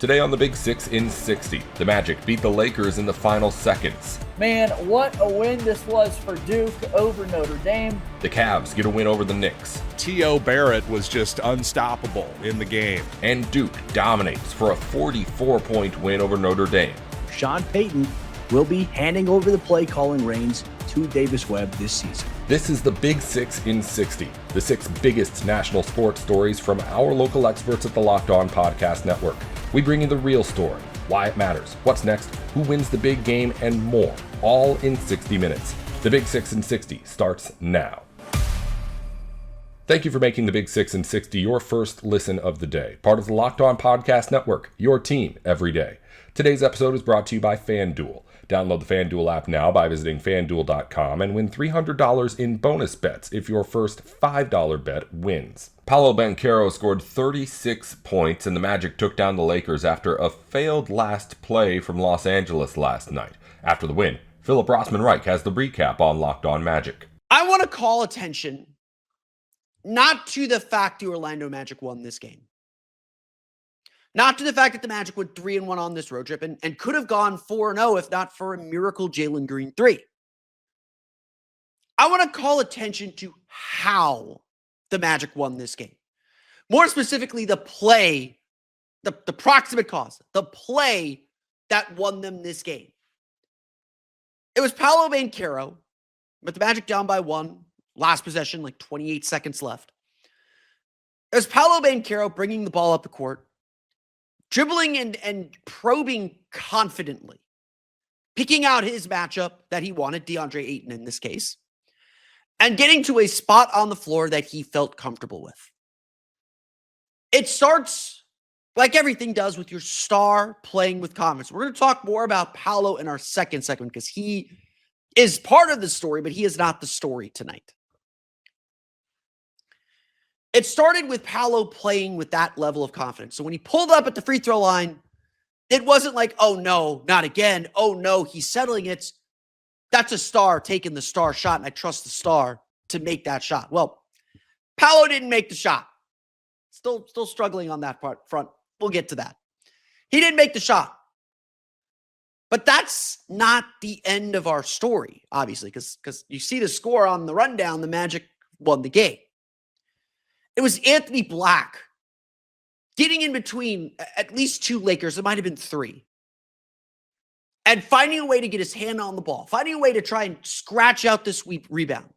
Today on the Big 6 in 60, the Magic beat the Lakers in the final seconds. Man, what a win this was for Duke over Notre Dame. The Cavs get a win over the Knicks. T.O. Barrett was just unstoppable in the game. And Duke dominates for a 44-point win over Notre Dame. Sean Payton will be handing over the play calling reins to Davis Webb this season. This is the Big 6 in 60, the 6 biggest national sports stories from our local experts at the Locked On Podcast Network. We bring you the real story, why it matters, what's next, who wins the big game, and more, all in 60 minutes. The Big 6 in 60 starts now. Thank you for making the Big 6 in 60 your first listen of the day. Part of the Locked On Podcast Network, your team every day. Today's episode is brought to you by FanDuel. Download the FanDuel app now by visiting FanDuel.com and win $300 in bonus bets if your first $5 bet wins. Paolo Banchero scored 36 points and the Magic took down the Lakers after a failed last play from Los Angeles last night. After the win, Philip Rossman-Reich has the recap on Locked On Magic. I want to call attention not to the fact the Orlando Magic won this game. Not to the fact that the Magic went 3-1 on this road trip and could have gone 4-0 if not for a miracle Jalen Green 3. I want to call attention to how the Magic won this game. More specifically, the play, the proximate cause, the play that won them this game. It was Paolo Banchero, with the Magic down by 1, last possession, like 28 seconds left. It was Paolo Banchero bringing the ball up the court, dribbling and probing confidently, picking out his matchup that he wanted, DeAndre Ayton in this case, and getting to a spot on the floor that he felt comfortable with. It starts, like everything does, with your star playing with confidence. We're going to talk more about Paolo in our second segment because he is part of the story, but he is not the story tonight. It started with Paolo playing with that level of confidence. So when he pulled up at the free throw line, it wasn't like, oh no, not again. Oh no, he's settling it. That's a star taking the star shot, and I trust the star to make that shot. Well, Paolo didn't make the shot. Still struggling on that front. We'll get to that. He didn't make the shot. But that's not the end of our story, obviously, because you see the score on the rundown, the Magic won the game. It was Anthony Black getting in between at least 2 Lakers. It might have been 3. And finding a way to get his hand on the ball. Finding a way to try and scratch out this rebound.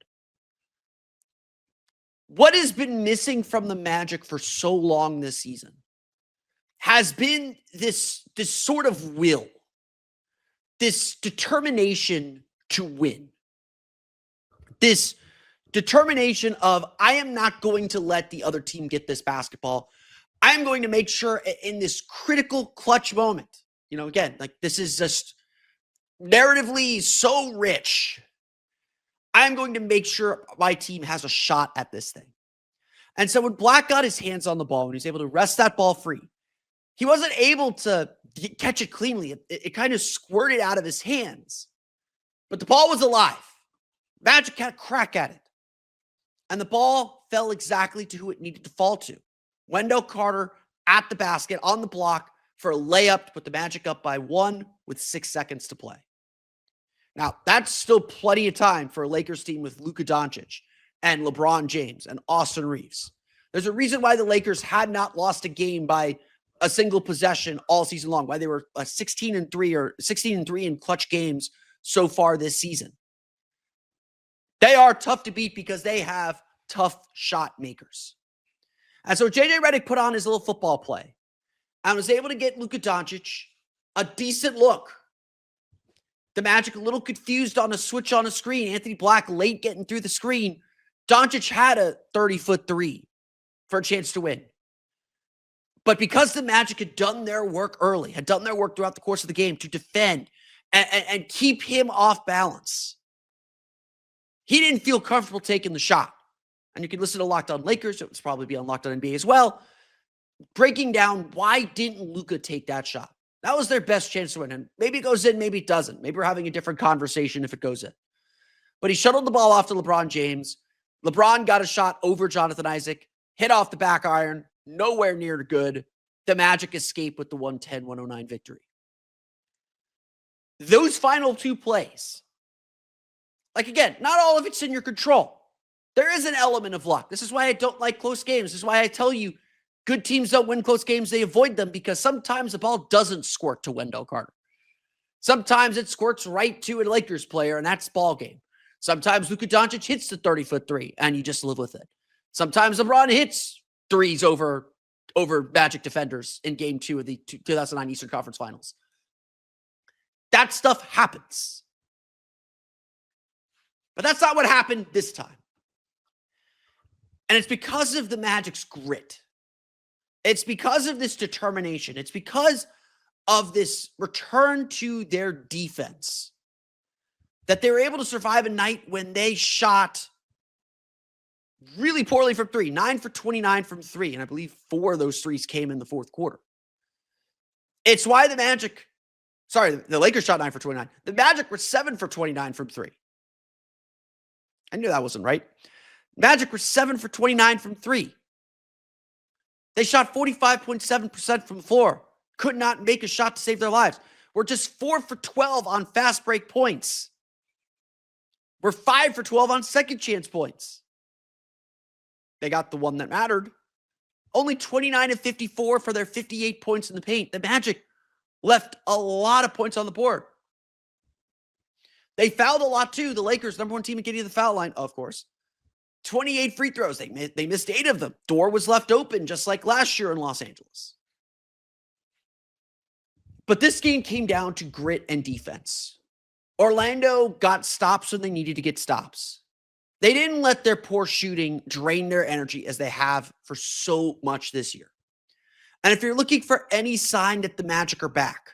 What has been missing from the Magic for so long this season has been this sort of will. This determination to win. This determination of, I am not going to let the other team get this basketball. I'm going to make sure in this critical clutch moment, again, like this is just narratively so rich. I'm going to make sure my team has a shot at this thing. And so when Black got his hands on the ball, when he was able to wrest that ball free, he wasn't able to catch it cleanly. It kind of squirted out of his hands. But the ball was alive. Magic had a crack at it. And the ball fell exactly to who it needed to fall to. Wendell Carter at the basket on the block for a layup to put the Magic up by 1 with 6 seconds to play. Now, that's still plenty of time for a Lakers team with Luka Doncic and LeBron James and Austin Reeves. There's a reason why the Lakers had not lost a game by a single possession all season long, why they were 16-3 or 16-3 in clutch games so far this season. They are tough to beat because they have tough shot makers. And so JJ Redick put on his little football play and was able to get Luka Doncic a decent look. The Magic a little confused on a switch on a screen. Anthony Black late getting through the screen. Doncic had a 30-foot 3 for a chance to win. But because the Magic had done their work early, had done their work throughout the course of the game to defend and keep him off balance, he didn't feel comfortable taking the shot. And you can listen to Locked On Lakers. It was probably be on Locked On NBA as well. Breaking down why didn't Luka take that shot? That was their best chance to win. And maybe it goes in, maybe it doesn't. Maybe we're having a different conversation if it goes in. But he shuttled the ball off to LeBron James. LeBron got a shot over Jonathan Isaac, hit off the back iron, nowhere near good. the Magic escape with the 110-109 victory. Those final two plays, like again, not all of it's in your control. There is an element of luck. This is why I don't like close games. This is why I tell you good teams don't win close games. They avoid them because sometimes the ball doesn't squirt to Wendell Carter. Sometimes it squirts right to a Lakers player, and that's ball game. Sometimes Luka Doncic hits the 30-foot three, and you just live with it. Sometimes LeBron hits threes over Magic defenders in Game 2 of the 2009 Eastern Conference Finals. That stuff happens. But that's not what happened this time. And it's because of the Magic's grit. It's because of this determination. It's because of this return to their defense that they were able to survive a night when they shot really poorly from three, 9 for 29 from three. And I believe 4 of those threes came in the fourth quarter. It's why the Lakers shot 9 for 29. The Magic were 7 for 29 from three. I knew that wasn't right. Magic were 7 for 29 from three. They shot 45.7% from the floor. Could not make a shot to save their lives. We're just 4 for 12 on fast break points. We're 5 for 12 on second chance points. They got the one that mattered. Only 29 of 54 for their 58 points in the paint. The Magic left a lot of points on the board. They fouled a lot too. The Lakers, number one team in getting to the foul line, of course. 28 free throws. They missed 8 of them. Door was left open, just like last year in Los Angeles. But this game came down to grit and defense. Orlando got stops when they needed to get stops. They didn't let their poor shooting drain their energy as they have for so much this year. And if you're looking for any sign that the Magic are back,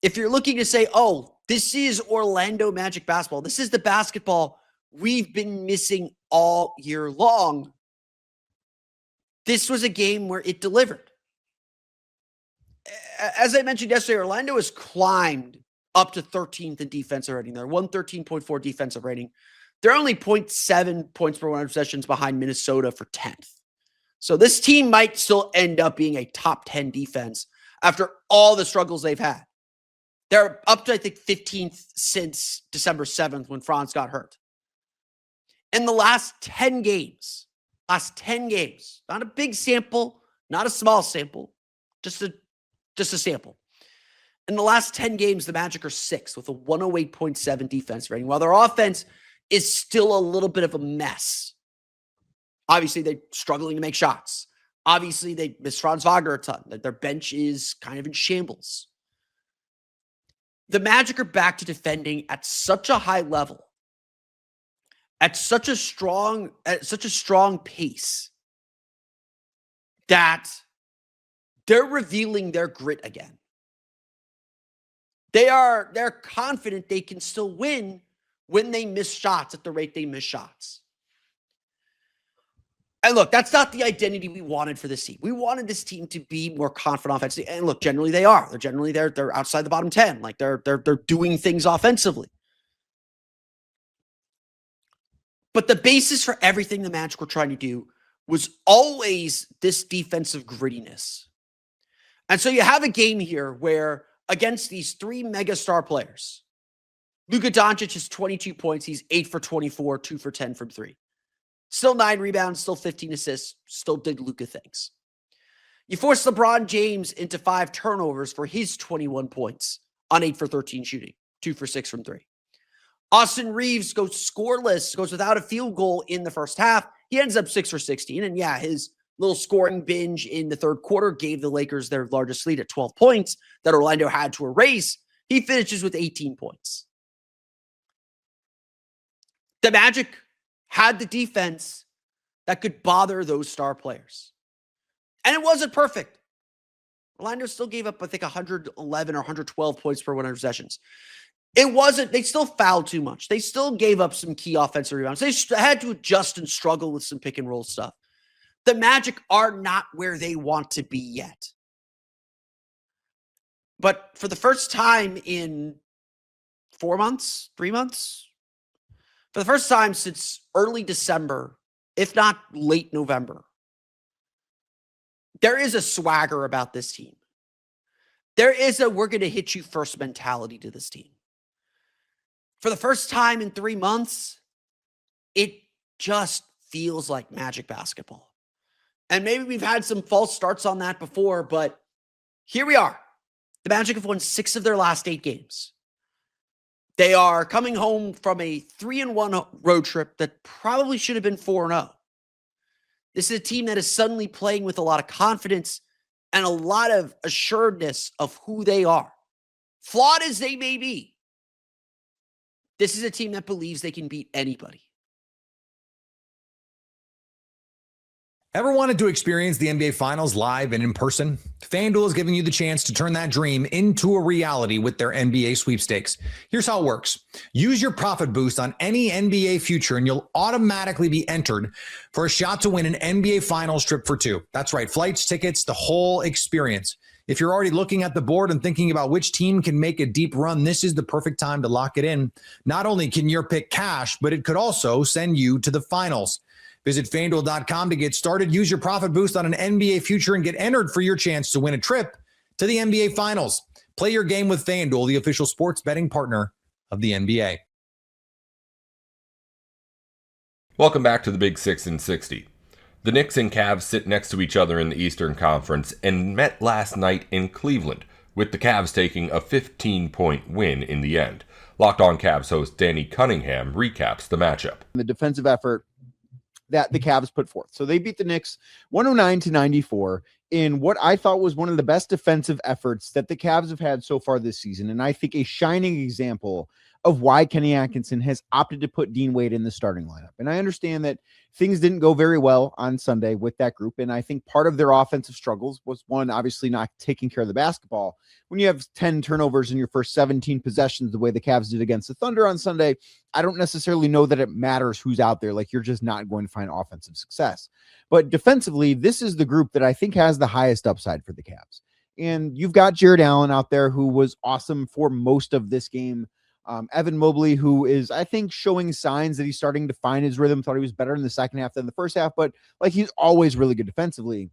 if you're looking to say, oh, this is Orlando Magic basketball, this is the basketball we've been missing all year long, this was a game where it delivered. As I mentioned yesterday, Orlando has climbed up to 13th in defensive rating. They're 113.4 defensive rating. They're only 0.7 points per 100 possessions behind Minnesota for 10th. So this team might still end up being a top 10 defense after all the struggles they've had. They're up to, I think, 15th since December 7th when Franz got hurt. In the last 10 games, not a big sample, not a small sample, just a sample. In the last 10 games, the Magic are 6th with a 108.7 defense rating, while their offense is still a little bit of a mess. Obviously, they're struggling to make shots. Obviously, they miss Franz Wagner a ton. Their bench is kind of in shambles. The Magic are back to defending at such a high level, at such a strong pace, that they're revealing their grit again. They're confident they can still win when they miss shots at the rate they miss shots. And look, that's not the identity we wanted for this team. We wanted this team to be more confident offensively. And look, generally they are. They're outside the bottom 10. Like they're doing things offensively. But the basis for everything the Magic were trying to do was always this defensive grittiness. And so you have a game here where against these 3 megastar players, Luka Doncic has 22 points. He's 8 for 24, 2 for 10 from 3. Still 9 rebounds, still 15 assists, still did Luka things. You force LeBron James into 5 turnovers for his 21 points on 8 for 13 shooting, 2 for 6 from 3. Austin Reeves goes scoreless, goes without a field goal in the first half. He ends up 6 for 16. And yeah, his little scoring binge in the third quarter gave the Lakers their largest lead at 12 points that Orlando had to erase. He finishes with 18 points. The Magic had the defense that could bother those star players. And it wasn't perfect. Orlando still gave up, I think, 111 or 112 points per 100 possessions. It wasn't, they still fouled too much. They still gave up some key offensive rebounds. They had to adjust and struggle with some pick and roll stuff. The Magic are not where they want to be yet. But for the first time in 3 months, for the first time since early December, if not late November, There is a swagger about this team. There is a we're going to hit you first mentality to this team. For the first time in 3 months, it just feels like Magic basketball. And maybe we've had some false starts on that before, but here we are. The Magic have won 6 of their last 8 games. They are coming home from a 3-1 road trip that probably should have been 4-0. This is a team that is suddenly playing with a lot of confidence and a lot of assuredness of who they are. Flawed as they may be, this is a team that believes they can beat anybody. Ever wanted to experience the NBA Finals live and in person? FanDuel is giving you the chance to turn that dream into a reality with their NBA sweepstakes. Here's how it works. Use your profit boost on any NBA future and you'll automatically be entered for a shot to win an NBA Finals trip for 2. That's right, flights, tickets, the whole experience. If you're already looking at the board and thinking about which team can make a deep run, this is the perfect time to lock it in. Not only can your pick cash, but it could also send you to the finals. Visit FanDuel.com to get started. Use your profit boost on an NBA future and get entered for your chance to win a trip to the NBA Finals. Play your game with FanDuel, the official sports betting partner of the NBA. Welcome back to the Big 6 and 60. The Knicks and Cavs sit next to each other in the Eastern Conference and met last night in Cleveland, with the Cavs taking a 15-point win in the end. Locked On Cavs host Danny Cunningham recaps the matchup. The defensive effort that the Cavs put forth. So they beat the Knicks 109-94 in what I thought was one of the best defensive efforts that the Cavs have had so far this season. And I think a shining example of why Kenny Atkinson has opted to put Dean Wade in the starting lineup. And I understand that things didn't go very well on Sunday with that group. And I think part of their offensive struggles was, one, obviously not taking care of the basketball. When you have 10 turnovers in your first 17 possessions, the way the Cavs did against the Thunder on Sunday, I don't necessarily know that it matters who's out there. Like, you're just not going to find offensive success. But defensively, this is the group that I think has the highest upside for the Cavs. And you've got Jared Allen out there, who was awesome for most of this game. Evan Mobley, who is, I think, showing signs that he's starting to find his rhythm. Thought he was better in the second half than the first half, but like, he's always really good defensively.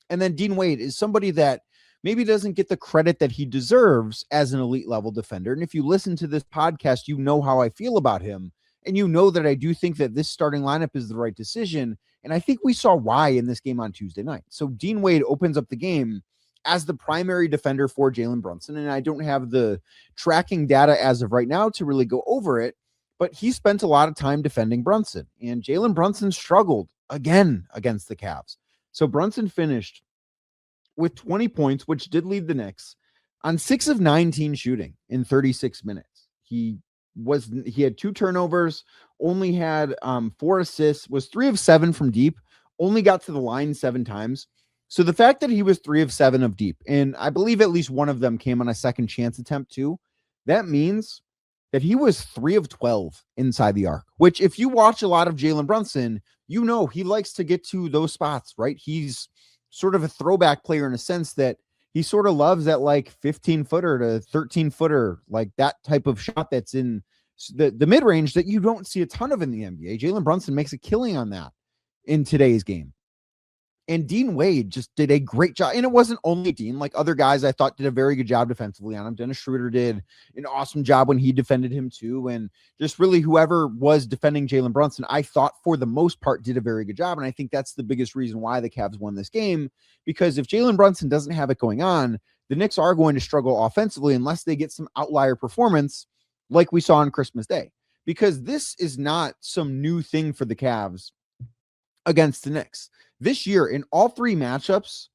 And then Dean Wade is somebody that maybe doesn't get the credit that he deserves as an elite level defender. And if you listen to this podcast, you know how I feel about him. And you know that I do think that this starting lineup is the right decision. And I think we saw why in this game on Tuesday night. So Dean Wade opens up the game as the primary defender for Jalen Brunson. And I don't have the tracking data as of right now to really go over it, but he spent a lot of time defending Brunson. And Jalen Brunson struggled again against the Cavs. So Brunson finished with 20 points, which did lead the Knicks, on 6 of 19 shooting in 36 minutes. He had 2 turnovers, only had 4 assists, was 3 of 7 from deep, only got to the line 7 times. So the fact that he was 3 of 7 of deep, and I believe at least one of them came on a second chance attempt too, that means that he was 3 of 12 inside the arc, which, if you watch a lot of Jalen Brunson, you know he likes to get to those spots, right? He's sort of a throwback player in a sense that he sort of loves that, like, 15-footer to 13-footer, like that type of shot that's in the mid-range that you don't see a ton of in the NBA. Jalen Brunson makes a killing on that in today's game. And Dean Wade just did a great job. And it wasn't only Dean, like other guys I thought did a very good job defensively on him. Dennis Schroeder did an awesome job when he defended him too. And just really whoever was defending Jalen Brunson, I thought for the most part did a very good job. And I think that's the biggest reason why the Cavs won this game, because if Jalen Brunson doesn't have it going on, the Knicks are going to struggle offensively unless they get some outlier performance like we saw on Christmas Day, because this is not some new thing for the Cavs against the Knicks. This year, in all 3 matchups,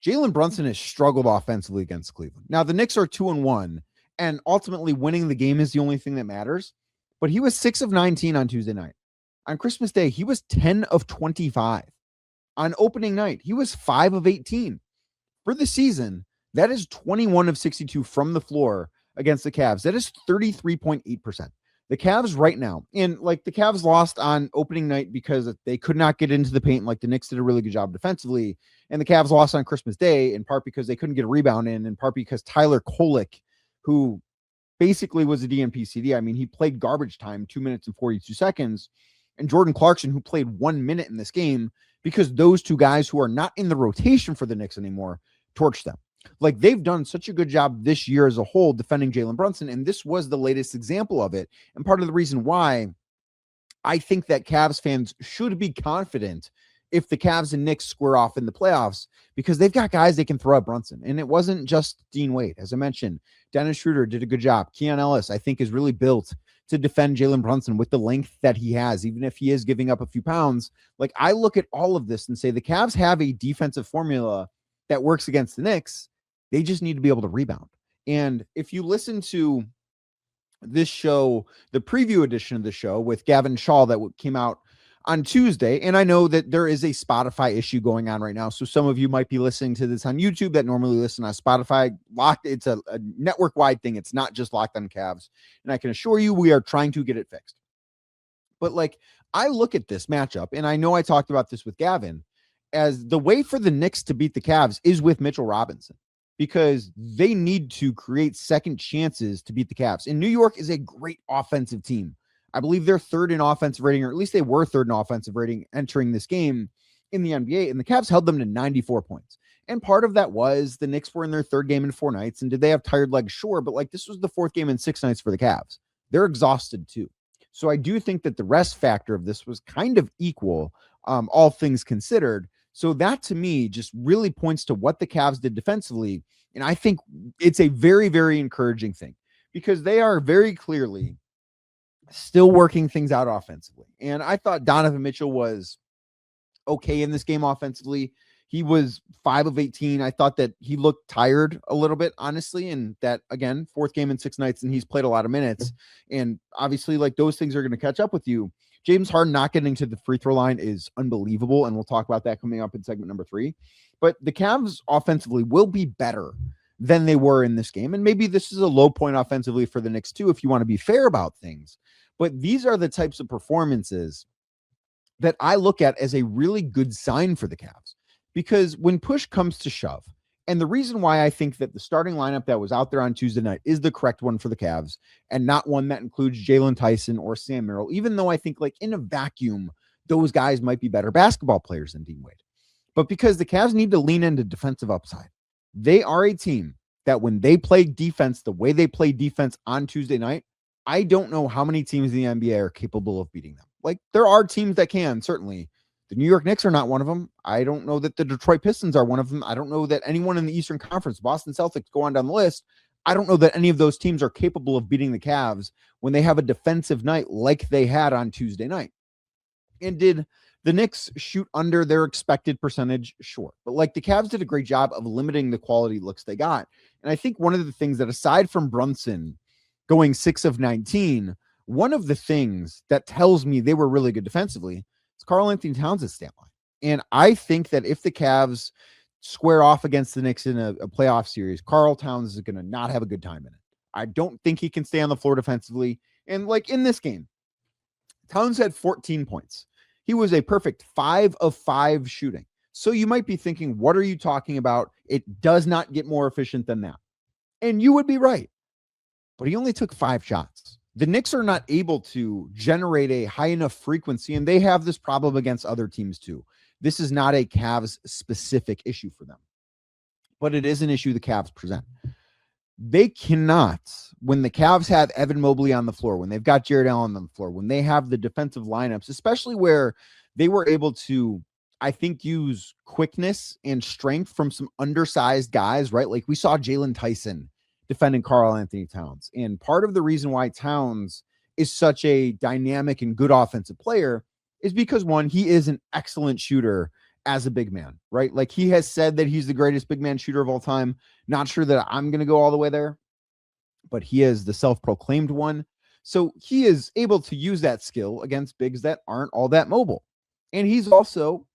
Jalen Brunson has struggled offensively against Cleveland. Now, the Knicks are 2-1, and ultimately winning the game is the only thing that matters. But he was 6 of 19 on Tuesday night. On Christmas Day, he was 10 of 25. On opening night, he was 5 of 18. For the season, that is 21 of 62 from the floor against the Cavs. That is 33.8%. The Cavs right now, and like the Cavs lost on opening night because they could not get into the paint. Like the Knicks did a really good job defensively, and the Cavs lost on Christmas Day in part because they couldn't get a rebound in part because Tyler Kolek, who basically was a DNP CD. I mean, he played garbage time, 2 minutes and 42 seconds, and Jordan Clarkson, who played 1 minute in this game because those two guys who are not in the rotation for the Knicks anymore torch them. Like, they've done such a good job this year as a whole defending Jalen Brunson, and this was the latest example of it. And part of the reason why I think that Cavs fans should be confident if the Cavs and Knicks square off in the playoffs, because they've got guys they can throw at Brunson. And it wasn't just Dean Wade. As I mentioned, Dennis Schroeder did a good job. Keon Ellis, I think, is really built to defend Jalen Brunson with the length that he has, even if he is giving up a few pounds. Like, I look at all of this and say the Cavs have a defensive formula that works against the Knicks. They just need to be able to rebound. And if you listen to this show, the preview edition of the show with Gavin Shaw that came out on Tuesday, and I know that there is a Spotify issue going on right now, so some of you might be listening to this on YouTube that normally listen on Spotify. It's a network-wide thing. It's not just Locked on Cavs, and I can assure you we are trying to get it fixed. But like, I look at this matchup, and I know I talked about this with Gavin, as the way for the Knicks to beat the Cavs is with Mitchell Robinson, because they need to create second chances to beat the Cavs. And New York is a great offensive team. I believe they're third in offensive rating, or at least they were third in offensive rating entering this game in the NBA, and the Cavs held them to 94 points. And part of that was the Knicks were in their third game in 4 nights, and did they have tired legs? Sure, but like, this was the 4th game in 6 nights for the Cavs. They're exhausted too. So I do think that the rest factor of this was kind of equal, all things considered. So that to me just really points to what the Cavs did defensively. And I think it's a very, very encouraging thing, because they are very clearly still working things out offensively. And I thought Donovan Mitchell was okay in this game offensively. He was 5 of 18. I thought that he looked tired a little bit, honestly. And that, again, 4th game in 6 nights, and he's played a lot of minutes. And obviously, like, those things are going to catch up with you. James Harden not getting to the free throw line is unbelievable. And we'll talk about that coming up in segment number 3. But the Cavs offensively will be better than they were in this game. And maybe this is a low point offensively for the Knicks too, if you want to be fair about things. But these are the types of performances that I look at as a really good sign for the Cavs, because when push comes to shove, and the reason why I think that the starting lineup that was out there on Tuesday night is the correct one for the Cavs, and not one that includes Jalen Tyson or Sam Merrill, even though I think, like, in a vacuum, those guys might be better basketball players than Dean Wade. But because the Cavs need to lean into defensive upside. They are a team that when they play defense the way they play defense on Tuesday night, I don't know how many teams in the NBA are capable of beating them. Like, there are teams that can, certainly. The New York Knicks are not one of them. I don't know that the Detroit Pistons are one of them. I don't know that anyone in the Eastern Conference, Boston Celtics, go on down the list. I don't know that any of those teams are capable of beating the Cavs when they have a defensive night like they had on Tuesday night. And did the Knicks shoot under their expected percentage? Sure. But like, the Cavs did a great job of limiting the quality looks they got. And I think one of the things that, aside from Brunson going 6 of 19, one of the things that tells me they were really good defensively is Karl-Anthony Towns' stat line. And I think that if the Cavs square off against the Knicks in a playoff series, Karl Towns is going to not have a good time in it. I don't think he can stay on the floor defensively. And like, in this game, Towns had 14 points. He was a perfect 5 of 5 shooting. So you might be thinking, what are you talking about? It does not get more efficient than that. And you would be right. But he only took 5 shots. The Knicks are not able to generate a high enough frequency, and they have this problem against other teams too. This is not a Cavs specific issue for them, but it is an issue the Cavs present. They cannot, when the Cavs have Evan Mobley on the floor, when they've got Jared Allen on the floor, when they have the defensive lineups, especially where they were able to, I think, use quickness and strength from some undersized guys, right? Like, we saw Jalen Tyson defending Karl-Anthony Towns. And part of the reason why Towns is such a dynamic and good offensive player is because, one, he is an excellent shooter as a big man, right? Like, he has said that he's the greatest big man shooter of all time. Not sure that I'm going to go all the way there, but he is the self-proclaimed one. So he is able to use that skill against bigs that aren't all that mobile. And he's also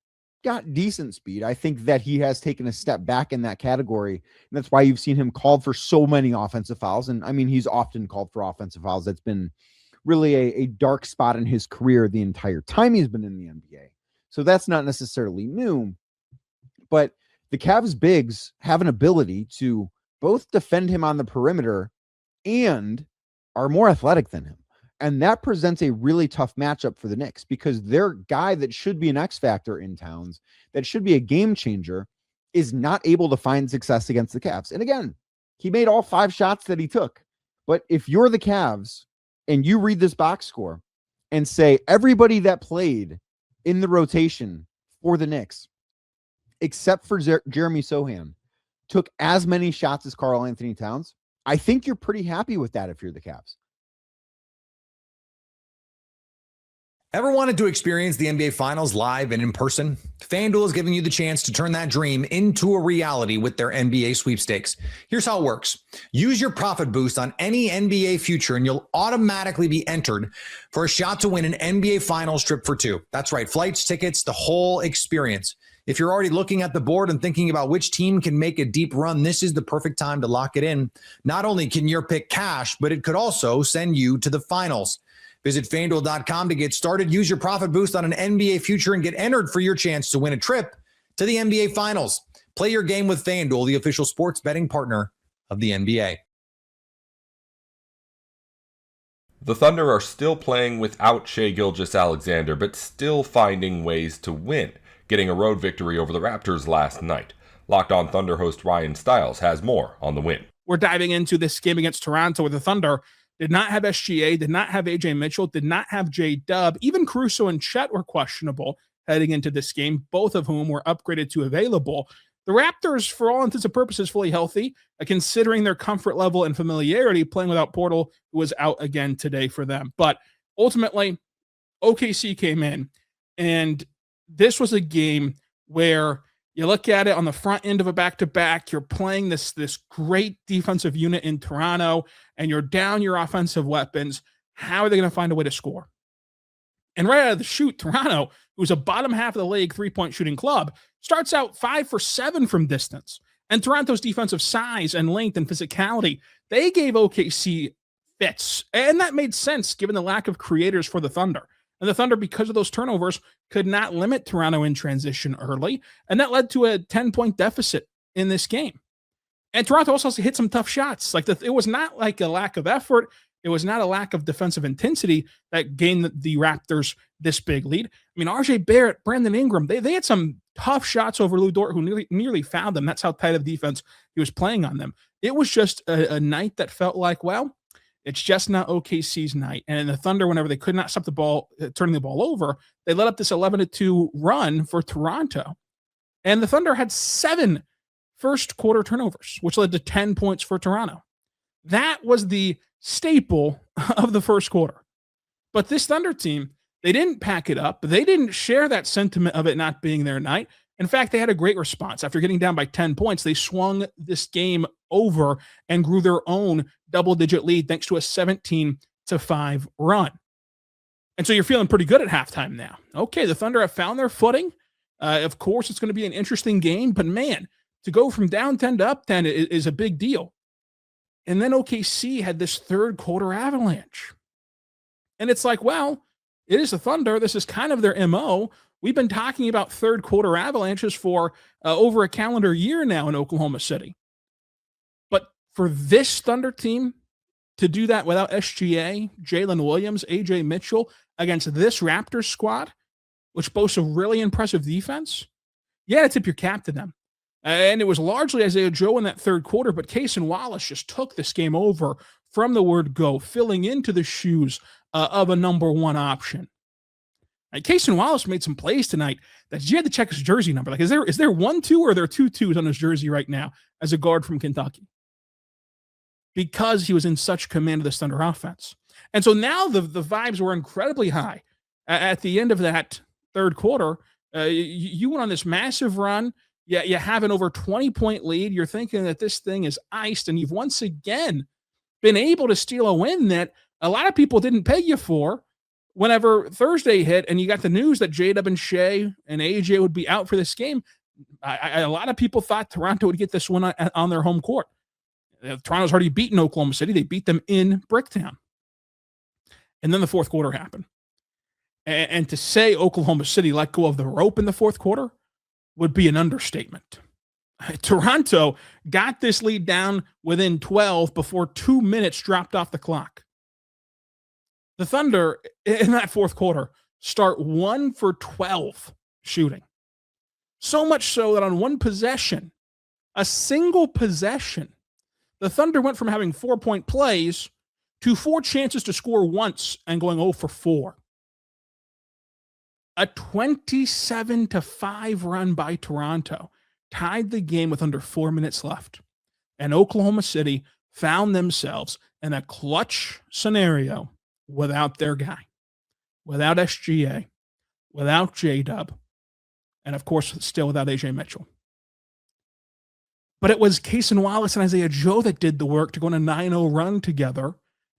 got decent speed. I think that he has taken a step back in that category. And that's why you've seen him called for so many offensive fouls. And I mean, he's often called for offensive fouls. That's been really a dark spot in his career the entire time he's been in the NBA. So that's not necessarily new, but the Cavs bigs have an ability to both defend him on the perimeter and are more athletic than him. And that presents a really tough matchup for the Knicks because their guy that should be an X factor in Towns, that should be a game changer, is not able to find success against the Cavs. And again, he made all 5 shots that he took. But if you're the Cavs and you read this box score and say everybody that played in the rotation for the Knicks, except for Jeremy Sohan, took as many shots as Karl Anthony Towns, I think you're pretty happy with that if you're the Cavs. Ever wanted to experience the NBA Finals live and in person? FanDuel is giving you the chance to turn that dream into a reality with their NBA sweepstakes. Here's how it works. Use your profit boost on any NBA future and you'll automatically be entered for a shot to win an NBA Finals trip for 2. That's right, flights, tickets, the whole experience. If you're already looking at the board and thinking about which team can make a deep run, this is the perfect time to lock it in. Not only can your pick cash, but it could also send you to the finals. Visit FanDuel.com to get started. Use your profit boost on an NBA future and get entered for your chance to win a trip to the NBA Finals. Play your game with FanDuel, the official sports betting partner of the NBA. The Thunder are still playing without Shai Gilgeous-Alexander, but still finding ways to win, getting a road victory over the Raptors last night. Locked On Thunder host Ryan Stiles has more on the win. We're diving into this game against Toronto where the Thunder did not have SGA, did not have AJ Mitchell, did not have J-Dub. Even Caruso and Chet were questionable heading into this game, both of whom were upgraded to available. The Raptors, for all intents and purposes, fully healthy, considering their comfort level and familiarity playing without Portal, who was out again today for them. But ultimately, OKC came in, and this was a game where you look at it on the front end of a back-to-back, you're playing this great defensive unit in Toronto, and you're down your offensive weapons. How are they going to find a way to score? And right out of the chute, Toronto, who's a bottom half of the league three-point shooting club, starts out 5 for 7 from distance. And Toronto's defensive size and length and physicality, they gave OKC fits. And that made sense given the lack of creators for the Thunder. And the Thunder, because of those turnovers, could not limit Toronto in transition early. And that led to a 10-point deficit in this game. And Toronto also hit some tough shots. It was not like a lack of effort. It was not a lack of defensive intensity that gained the Raptors this big lead. I mean, RJ Barrett, Brandon Ingram, they had some tough shots over Lou Dort, who nearly fouled them. That's how tight of defense he was playing on them. It was just a night that felt like, well, it's just not OKC's night. And the Thunder, whenever they could not stop the ball, turning the ball over, they let up this 11-2 run for Toronto. And the Thunder had 7 first quarter turnovers, which led to 10 points for Toronto. That was the staple of the first quarter. But this Thunder team, they didn't pack it up. They didn't share that sentiment of it not being their night. In fact, they had a great response. After getting down by 10 points, they swung this game over and grew their own double-digit lead thanks to a 17-5 run. And so you're feeling pretty good at halftime now. Okay, the Thunder have found their footing. Of course, it's going to be an interesting game, but man, to go from down 10 to up 10 is a big deal. And then OKC had this third quarter avalanche. And it's like, well, it is the Thunder. This is kind of their MO. We've been talking about third quarter avalanches for over a calendar year now in Oklahoma City. But for this Thunder team to do that without SGA, Jalen Williams, AJ Mitchell against this Raptors squad, which boasts a really impressive defense, you got to tip your cap to them. And it was largely Isaiah Joe in that third quarter, but Cason Wallace just took this game over from the word go, filling into the shoes of a number one option. Cason Wallace made some plays tonight that you had to check his jersey number. Like, is there 1-2 or are there 2 2s on his jersey right now as a guard from Kentucky? Because he was in such command of this Thunder offense. And so now the vibes were incredibly high. At the end of that third quarter, you went on this massive run. Yeah, you have an over 20-point lead. You're thinking that this thing is iced, and you've once again been able to steal a win that a lot of people didn't pay you for. Whenever Thursday hit and you got the news that J-Dub and Shai and AJ would be out for this game, a lot of people thought Toronto would get this one on their home court. Toronto's already beaten Oklahoma City. They beat them in Bricktown. And then the fourth quarter happened. And to say Oklahoma City let go of the rope in the fourth quarter would be an understatement. Toronto got this lead down within 12 before 2 minutes dropped off the clock. The Thunder in that fourth quarter start 1 for 12 shooting. So much so that on one possession, a single possession, the Thunder went from having 4-point plays to 4 chances to score once and going 0 for 4. A 27-5 run by Toronto tied the game with under 4 minutes left. And Oklahoma City found themselves in a clutch scenario without their guy, without SGA, without J-Dub, and of course, still without AJ Mitchell. But it was Cason Wallace and Isaiah Joe that did the work to go on a 9-0 run together,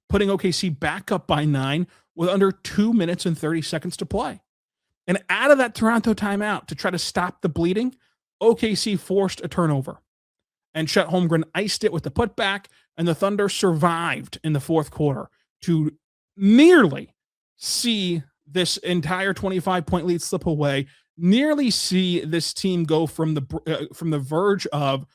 putting OKC back up by 9 with under 2 minutes and 30 seconds to play. And out of that Toronto timeout to try to stop the bleeding, OKC forced a turnover. And Chet Holmgren iced it with the putback, and the Thunder survived in the fourth quarter to nearly see this entire 25-point lead slip away, nearly see this team go from the verge of,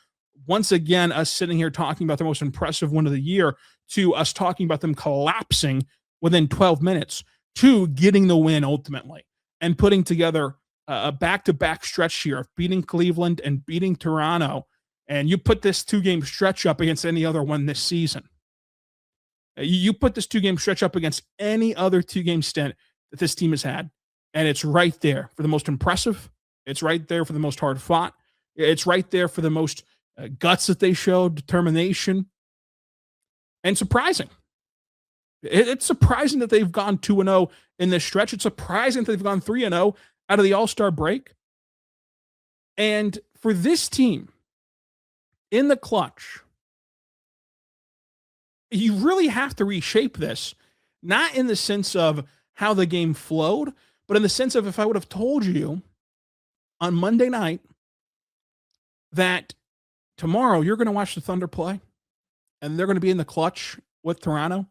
once again, us sitting here talking about the most impressive win of the year to us talking about them collapsing within 12 minutes to getting the win ultimately and putting together a back-to-back stretch here of beating Cleveland and beating Toronto. And you put this 2-game stretch up against any other one this season. You put this 2-game stretch up against any other 2-game stint that this team has had, and it's right there for the most impressive. It's right there for the most hard fought. It's right there for the most guts that they showed, determination, and surprising. It's surprising that they've gone 2-0 in this stretch. It's surprising that they've gone 3-0 out of the All-Star break. And for this team, in the clutch, you really have to reshape this, not in the sense of how the game flowed, but in the sense of if I would have told you on Monday night that tomorrow you're going to watch the Thunder play and they're going to be in the clutch with Toronto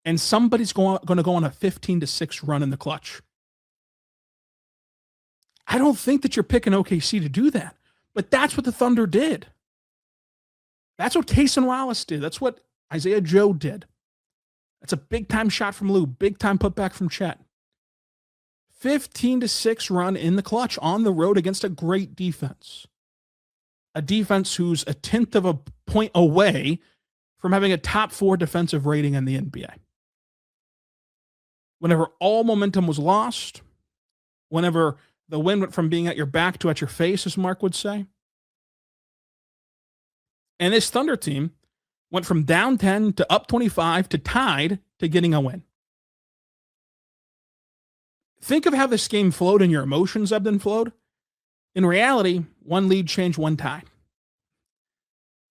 and somebody's going to go on a 15-6 run in the clutch. I don't think that you're picking OKC to do that, but that's what the Thunder did. That's what Cason Wallace did. That's what Isaiah Joe did. That's a big-time shot from Lou, big-time putback from Chet. 15-6 run in the clutch on the road against a great defense. A defense who's a 1/10 of a point away from having a top 4 defensive rating in the NBA. Whenever all momentum was lost, whenever the wind went from being at your back to at your face, as Mark would say. And this Thunder team went from down 10 to up 25 to tied to getting a win. Think of how this game flowed and your emotions ebbed and flowed. In reality, one lead changed one tie.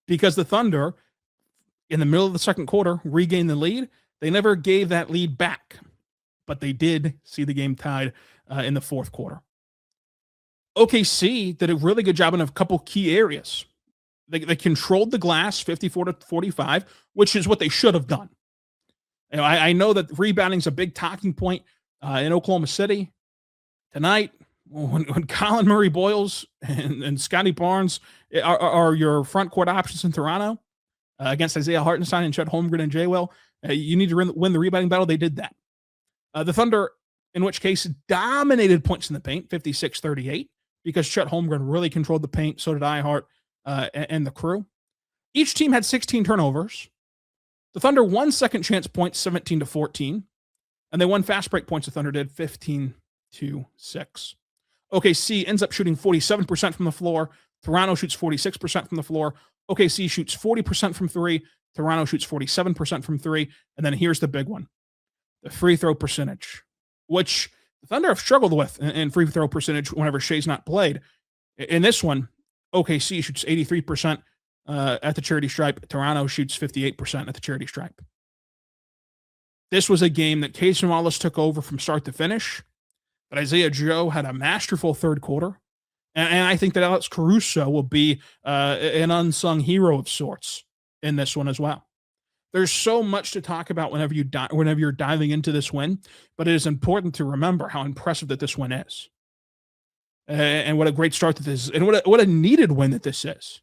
Because the Thunder, in the middle of the second quarter, regained the lead. They never gave that lead back, but they did see the game tied in the fourth quarter. OKC did a really good job in a couple key areas. They controlled the glass 54-45, which is what they should have done. You know, I know that rebounding is a big talking point in Oklahoma City tonight. When Colin Murray-Boyles and Scotty Barnes are your front court options in Toronto against Isaiah Hartenstein and Chet Holmgren and J-Will, you need to win the rebounding battle. They did that. The Thunder, in which case, dominated points in the paint, 56-38, because Chet Holmgren really controlled the paint. So did Ihart and the crew. Each team had 16 turnovers. The Thunder won second chance points 17-14, and they won fast break points. The Thunder did 15-6. OKC ends up shooting 47% from the floor. Toronto shoots 46% from the floor. OKC shoots 40% from three. Toronto shoots 47% from three. And then here's the big one, the free throw percentage, which the Thunder have struggled with in free throw percentage whenever Shea's not played. In this one, OKC shoots 83% at the charity stripe. Toronto shoots 58% at the charity stripe. This was a game that Cason Wallace took over from start to finish, but Isaiah Joe had a masterful third quarter. And I think that Alex Caruso will be an unsung hero of sorts in this one as well. There's so much to talk about whenever you're diving into this win, but it is important to remember how impressive that this win is. And what a great start that this is, and what a needed win that this is.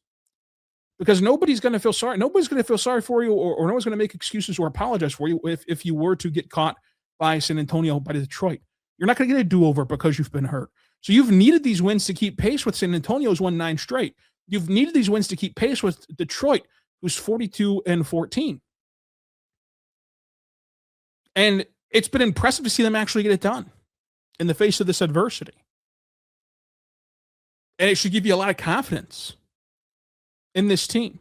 because nobody's going to feel sorry. Nobody's going to feel sorry for you, or no one's going to make excuses or apologize for you if you were to get caught by San Antonio, by Detroit. You're not going to get a do-over because you've been hurt. So you've needed these wins to keep pace with San Antonio's won 9 straight. You've needed these wins to keep pace with Detroit, who's 42-14. And it's been impressive to see them actually get it done in the face of this adversity. And it should give you a lot of confidence in this team.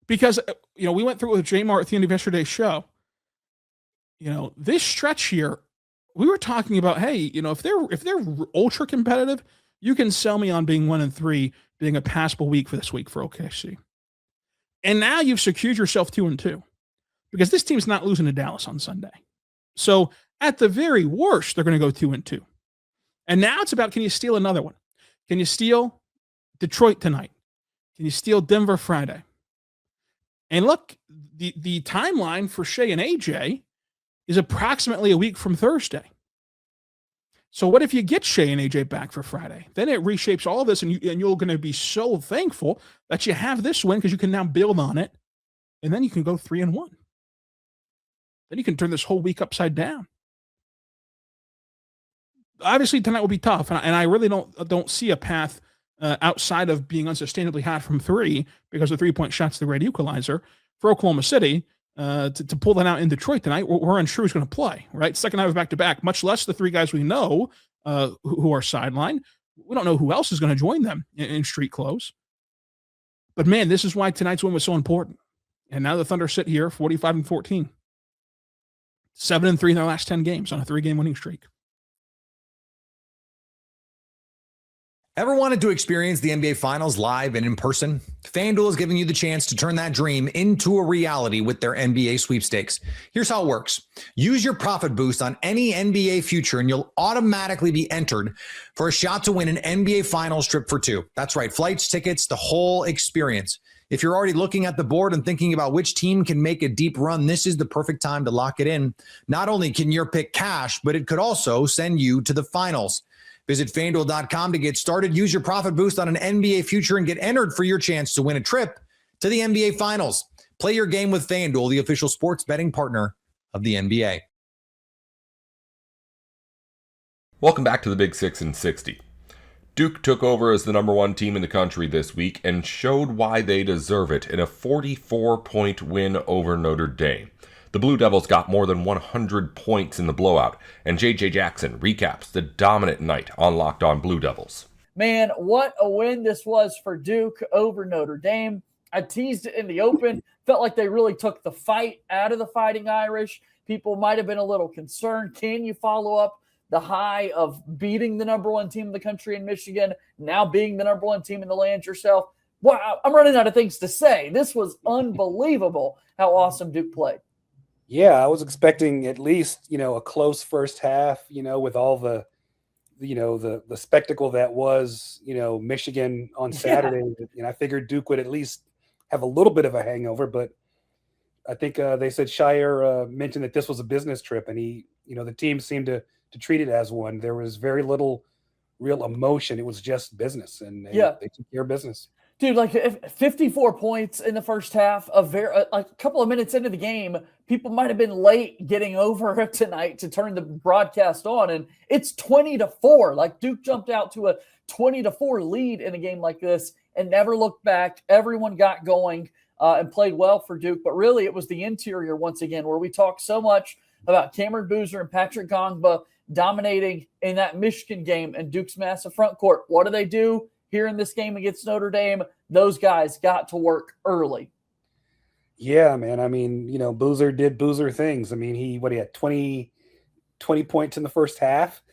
Because, we went through it with J-Mart at the end of yesterday's show. This stretch here, we were talking about, hey, if they're ultra competitive, you can sell me on being 1-3, being a passable week for this week for OKC. And now you've secured yourself 2-2 because this team's not losing to Dallas on Sunday. So at the very worst, they're going to go 2-2. And now it's about, can you steal another one? Can you steal Detroit tonight? Can you steal Denver Friday? And look, the timeline for Shea and AJ is approximately a week from Thursday. So what if you get Shea and AJ back for Friday? Then it reshapes all of this, and you're going to be so thankful that you have this win because you can now build on it, and then you can go 3-1. Then you can turn this whole week upside down. Obviously, tonight will be tough, and I really don't see a path outside of being unsustainably hot from 3 because the 3-point shot's the great equalizer for Oklahoma City. To pull that out in Detroit tonight, we're unsure who's going to play, right? Second night of back-to-back, much less the 3 guys we know who are sidelined. We don't know who else is going to join them in street clothes. But, man, this is why tonight's win was so important. And now the Thunder sit here 45-14. 7-3 in their last 10 games on a 3-game winning streak. Ever wanted to experience the NBA Finals live and in person? FanDuel is giving you the chance to turn that dream into a reality with their NBA sweepstakes. Here's how it works. Use your profit boost on any NBA future and you'll automatically be entered for a shot to win an NBA Finals trip for 2. That's right, flights, tickets, the whole experience. If you're already looking at the board and thinking about which team can make a deep run, this is the perfect time to lock it in. Not only can your pick cash, but it could also send you to the finals. Visit FanDuel.com to get started. Use your profit boost on an NBA future and get entered for your chance to win a trip to the NBA Finals. Play your game with FanDuel, the official sports betting partner of the NBA. Welcome back to the Big 6 and 60. Duke took over as the number 1 team in the country this week and showed why they deserve it in a 44-point win over Notre Dame. The Blue Devils got more than 100 points in the blowout, and J.J. Jackson recaps the dominant night on Locked On Blue Devils. Man, what a win this was for Duke over Notre Dame. I teased it in the open. Felt like they really took the fight out of the Fighting Irish. People might have been a little concerned. Can you follow up the high of beating the number 1 team in the country in Michigan, now being the number 1 team in the land yourself? Wow, I'm running out of things to say. This was unbelievable how awesome Duke played. Yeah, I was expecting at least, a close first half, with all the spectacle that was, Michigan on Saturday. Yeah. I figured Duke would at least have a little bit of a hangover, but I think they said Shire mentioned that this was a business trip, and the team seemed to treat it as one. There was very little real emotion. It was just business, and they took care of business. Dude, like 54 points in the first half, a couple of minutes into the game, people might have been late getting over tonight to turn the broadcast on, and it's 20-4. Like Duke jumped out to a 20-4 lead in a game like this and never looked back. Everyone got going and played well for Duke, but really it was the interior once again where we talked so much about Cameron Boozer and Patrick Gongba dominating in that Michigan game and Duke's massive front court. What do? Here in this game against Notre Dame, those guys got to work early. Yeah, man. I mean, Boozer did Boozer things. I mean, he had 20 points in the first half.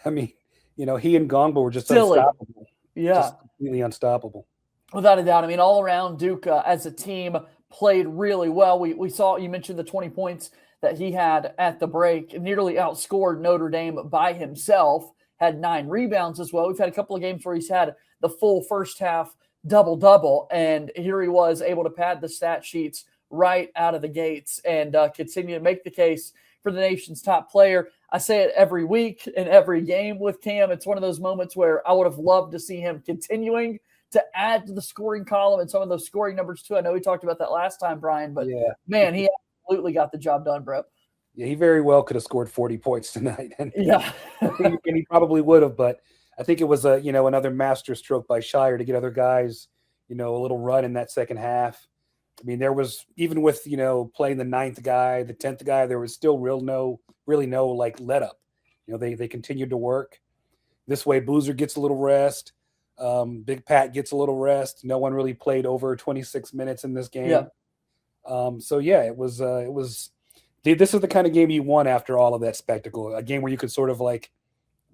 I mean, he and Gongba were just unstoppable. Yeah. Just completely unstoppable. Without a doubt. I mean, all around Duke as a team played really well. We saw, you mentioned the 20 points that he had at the break, nearly outscored Notre Dame by himself. Had 9 rebounds as well. We've had a couple of games where he's had the full first half double-double, and here he was able to pad the stat sheets right out of the gates and continue to make the case for the nation's top player. I say it every week in every game with Cam. It's one of those moments where I would have loved to see him continuing to add to the scoring column and some of those scoring numbers too. I know we talked about that last time, Brian, but man, he absolutely got the job done, bro. Yeah, he very well could have scored 40 points tonight. And yeah. and he probably would have, but I think it was another master stroke by Shire to get other guys, a little run in that second half. I mean, there was, even with, playing the 9th guy, the 10th guy, there was still really no like let up. They continued to work. This way, Boozer gets a little rest. Big Pat gets a little rest. No one really played over 26 minutes in this game. Yeah. It was this is the kind of game you want after all of that spectacle, a game where you could sort of like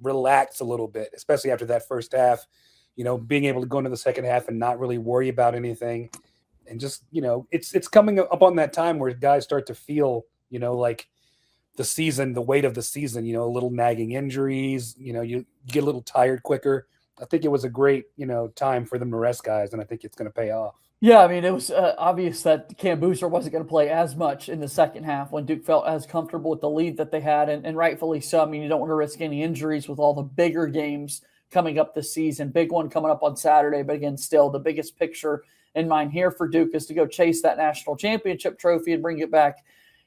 relax a little bit, especially after that first half, being able to go into the second half and not really worry about anything. And just, it's coming up on that time where guys start to feel, like the season, the weight of the season, a little nagging injuries, you get a little tired quicker. I think it was a great, time for them to rest guys, and I think it's going to pay off. Yeah, I mean, it was obvious that Cam Boozer wasn't going to play as much in the second half when Duke felt as comfortable with the lead that they had, and rightfully so. I mean, you don't want to risk any injuries with all the bigger games coming up this season. Big one coming up on Saturday, but again, still the biggest picture in mind here for Duke is to go chase that national championship trophy and bring it back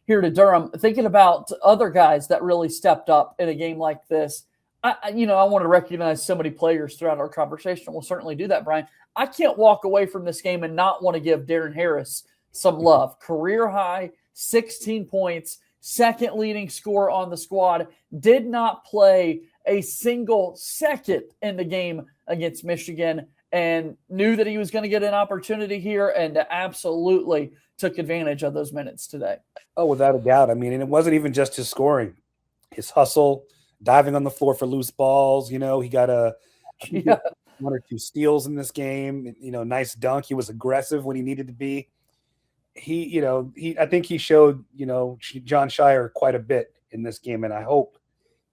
here to Durham. Thinking about other guys that really stepped up in a game like this, I want to recognize so many players throughout our conversation. We'll certainly do that, Brian. I can't walk away from this game and not want to give Darren Harris some love. Career high, 16 points, second leading scorer on the squad. Did not play a single second in the game against Michigan and knew that he was going to get an opportunity here and absolutely took advantage of those minutes today. Oh, without a doubt. I mean, and it wasn't even just his scoring. His hustle, diving on the floor for loose balls. He got one or two steals in this game. Nice dunk. He was aggressive when he needed to be. I think he showed, John Shire quite a bit in this game. And I hope,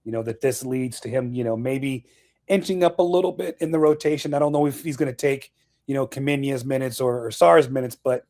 that this leads to him, maybe inching up a little bit in the rotation. I don't know if he's going to take, Kaminya's minutes or Sarr's minutes, but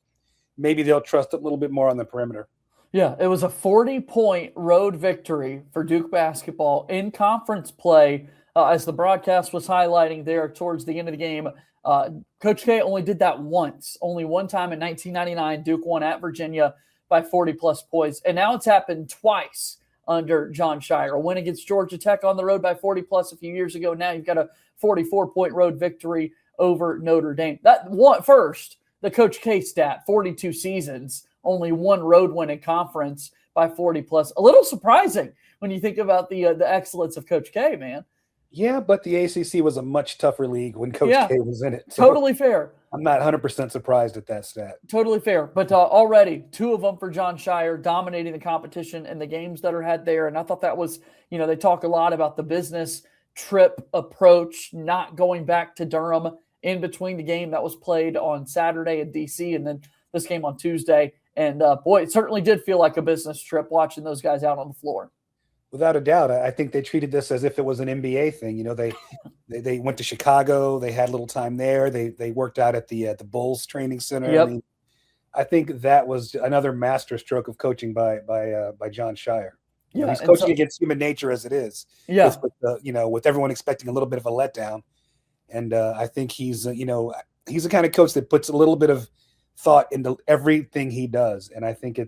maybe they'll trust a little bit more on the perimeter. Yeah, it was a 40-point road victory for Duke basketball in conference play. As the broadcast was highlighting there towards the end of the game, Coach K only did that once. Only one time in 1999, Duke won at Virginia by 40-plus points. And now it's happened twice under John Shire. A win against Georgia Tech on the road by 40-plus a few years ago. Now you've got a 44-point road victory over Notre Dame. That one first, the Coach K stat, 42 seasons, only one road win in conference by 40-plus. A little surprising when you think about the excellence of Coach K, man. Yeah, but the ACC was a much tougher league when Coach K was in it. So totally fair. I'm not 100% surprised at that stat. Totally fair. But already 2 of them for John Shire, dominating the competition and the games that are had there. And I thought that was, they talk a lot about the business trip approach, not going back to Durham in between the game that was played on Saturday in D.C. and then this game on Tuesday. And, boy, it certainly did feel like a business trip watching those guys out on the floor. Without a doubt. I think they treated this as if it was an NBA thing. They went to Chicago. They had a little time there. They worked out at the Bulls training center. Yep. I think that was another master stroke of coaching by John Shire. Yeah, he's coaching against human nature as it is. Yeah, with everyone expecting a little bit of a letdown. And I think he's the kind of coach that puts a little bit of thought into everything he does. And I think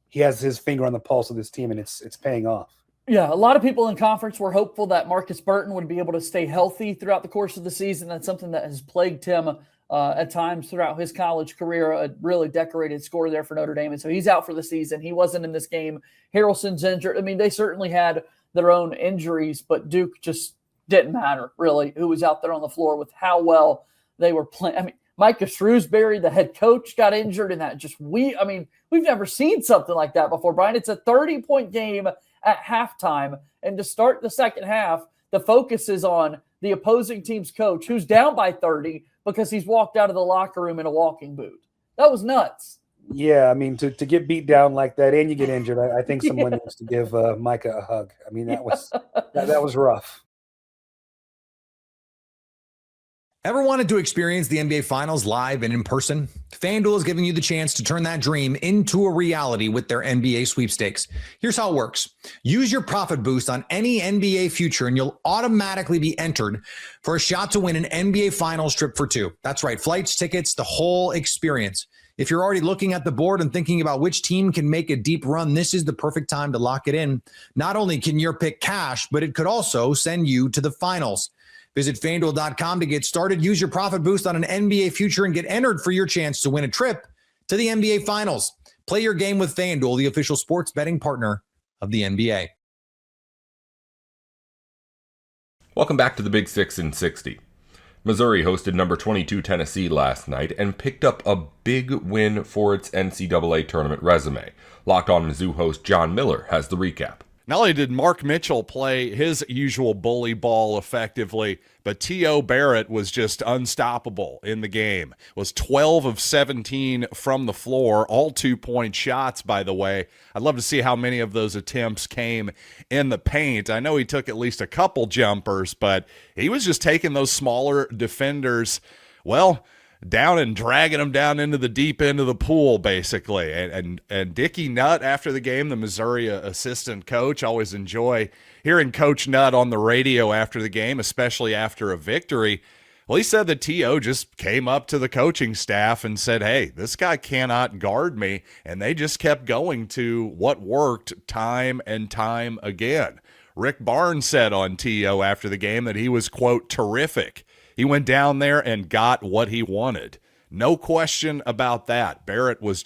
he has his finger on the pulse of this team, and it's paying off. Yeah, a lot of people in conference were hopeful that Marcus Burton would be able to stay healthy throughout the course of the season. That's something that has plagued him at times throughout his college career, a really decorated scorer there for Notre Dame. And so he's out for the season. He wasn't in this game. Harrelson's injured. I mean, they certainly had their own injuries, but Duke just didn't matter, really, who was out there on the floor with how well they were playing. I mean, Micah Shrewsbury, the head coach, got injured in that. We've never seen something like that before, Brian. It's a 30-point game at halftime. And to start the second half, the focus is on the opposing team's coach, who's down by 30 because he's walked out of the locker room in a walking boot. That was nuts. Yeah, I mean, to get beat down like that and you get injured, I think someone needs to give Micah a hug. I mean, that was rough. Ever wanted to experience the NBA Finals live and in person? FanDuel is giving you the chance to turn that dream into a reality with their NBA sweepstakes. Here's how it works. Use your profit boost on any NBA future and you'll automatically be entered for a shot to win an NBA Finals trip for two. That's right, flights, tickets, the whole experience. If you're already looking at the board and thinking about which team can make a deep run, this is the perfect time to lock it in. Not only can your pick cash, but it could also send you to the finals. Visit FanDuel.com to get started. Use your profit boost on an NBA future and get entered for your chance to win a trip to the NBA Finals. Play your game with FanDuel, the official sports betting partner of the NBA. Welcome back to the Big Six in 60. Missouri hosted number 22 Tennessee last night and picked up a big win for its NCAA tournament resume. Locked On Mizzou host John Miller has the recap. Not only did Mark Mitchell play his usual bully ball effectively, but T.O. Barrett was just unstoppable in the game. Was 12 of 17 from the floor, all 2-point shots, by the way. I'd love to see how many of those attempts came in the paint. I know he took at least a couple jumpers, but he was just taking those smaller defenders, well, down and dragging them down into the deep end of the pool, basically. And Dickie Nutt, after the game, the Missouri assistant coach, always enjoy hearing Coach Nutt on the radio after the game, especially after a victory. Well, he said that T.O. just came up to the coaching staff and said, hey, this guy cannot guard me. And they just kept going to what worked time and time again. Rick Barnes said on T.O. after the game that he was, quote, terrific. He went down there and got what he wanted. No question about that. Barrett was